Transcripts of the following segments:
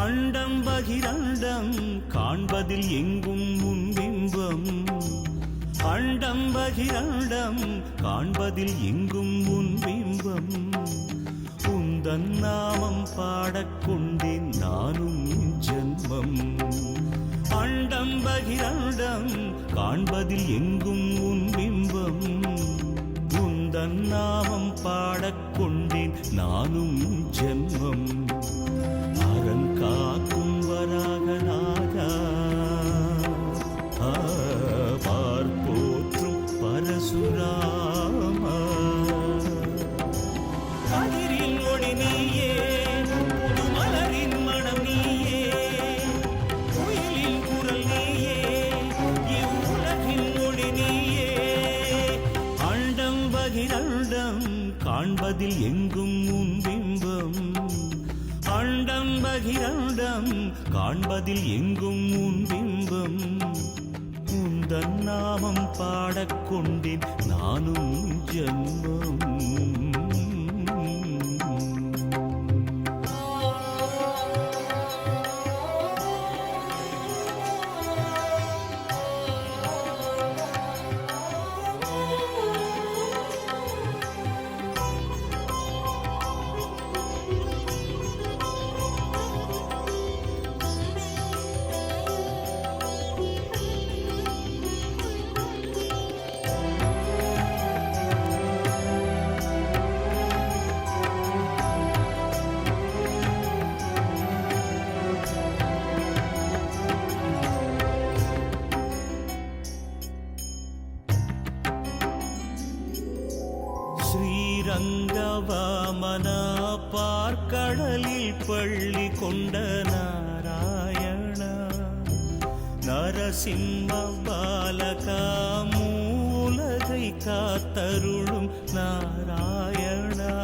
அண்டம் பகிரண்டம் காண்பதில் எங்கும் உன் பிம்பம். அண்டம் பகிரண்டம் காண்பதில் எங்கும் உன் பிம்பம். உந்தன் நாமம் பாடக்கொண்டேன் நானும் ஜென்மம். அண்டம் பகிரண்டம் காண்பதில் எங்கும் உன் பிம்பம். உந்தன் நாமம் பாடக்கொண்டேன் நானும் ஜென்மம். அரண் காக்கும் வராகநாதா, பார்ப்போற்றும் பரசுராமா. கதிரின் ஒளி நீயே, புதுமலரின் மனம் நீயே, குயிலின் குரல் நீயே, இவ்வுலகின் ஒளி நீயே. அண்டம் பகிரண்டம் காண்பதில் எங்கும் உன் பிம்பம். அண்டம் பகிரண்டம் காண்பதில் எங்கும் உன் பிம்பம். உந்தன் நாமம் பாடக்கொண்டேன் நானும் ஜென்மம். ஸ்ரீரங்கவாமனா பார்க்கடலில் பள்ளி கொண்ட நாராயணா, நரசிம்ம பாலகா மூலகை காத்தருளும் நாராயணா.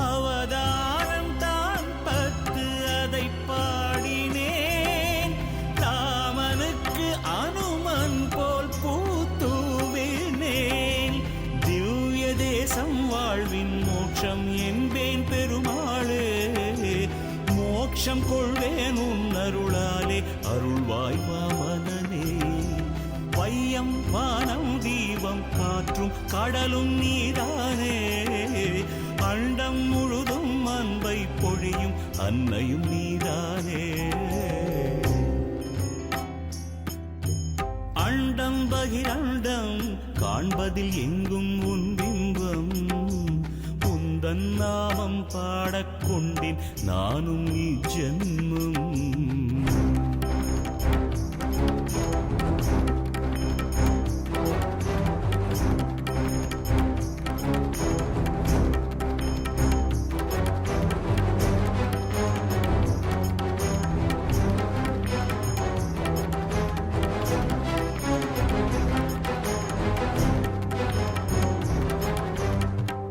அவதாரம் தான் 10 அதை பாடினேன். ராமனுக்கு அனுமன் போல் பூத்தூவினேன். திவ்ய தேசம் வாழ்வின் மோட்சம் என்பேன் பெருமாளே. மோட்சம் கொள்வேன் உன் அருளாலே, அருள்வாய் வாமனனே. வையம் வானம் தீபம் காற்றும் கடலும் நீதானே. அண்டம் முழுதும் அன்பை பொழியும் அன்னையும் நீதானே. அண்டம் பகிரண்டம் காண்பதில் எங்கும் உன் பிம்பம். உந்தன் நாமம் பாடக்கொண்டேன் நானும் நீ ஜென்மம்.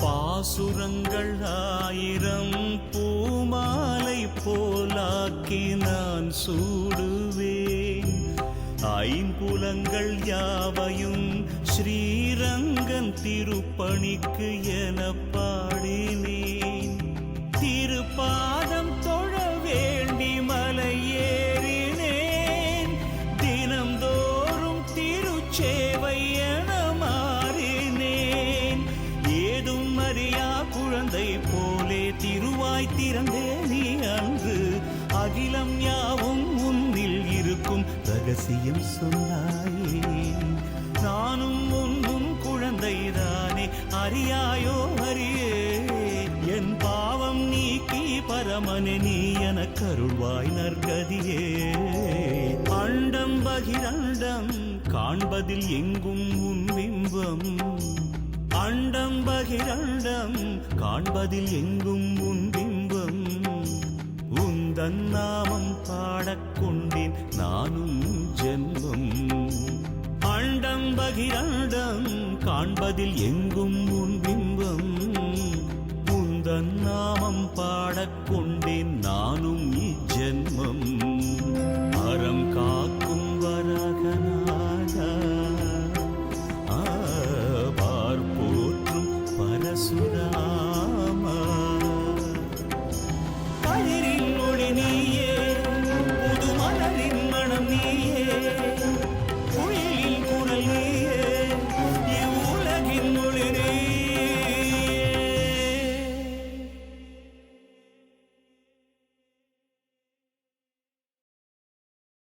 பாசுரங்கள் 1000 பூமாலை போலாக்கி நான் சூடுவேன். ஐம்புலங்கள் யாவையும் ஸ்ரீரங்கன் திருப்பணிக்கு என பாடினேன். திருப்பாதம் தொழ வேண்டி மலை ஏறினேன். தினம்தோறும் திருச்சேவை என மாறினேன். ஏதும் அறியா குழந்தை போலே திருவாய் திறந்தே நீ அன்று. அகிலம் யாவும் உன்னில் இருக்கும் ரகசியம் சொன்னாயே. நானும் உன்னும் குழந்தைதானே, அறியாயோ அறியே. என் பாவம் நீக்கி பரமனே நீ எனக்கு அருள்வாய் நற்கதியே. அண்டம் பகிரண்டம் காண்பதில் எங்கும் உன் பிம்பம். அண்டம் பகிரண்டம் காண்பதில் எங்கும் உன் பிம்பம். உந்தன் நாமம் பாடக்கொண்டேன் நானும் ஜென்மம். அண்டம் பகிரண்டம் காண்பதில் எங்கும் உன்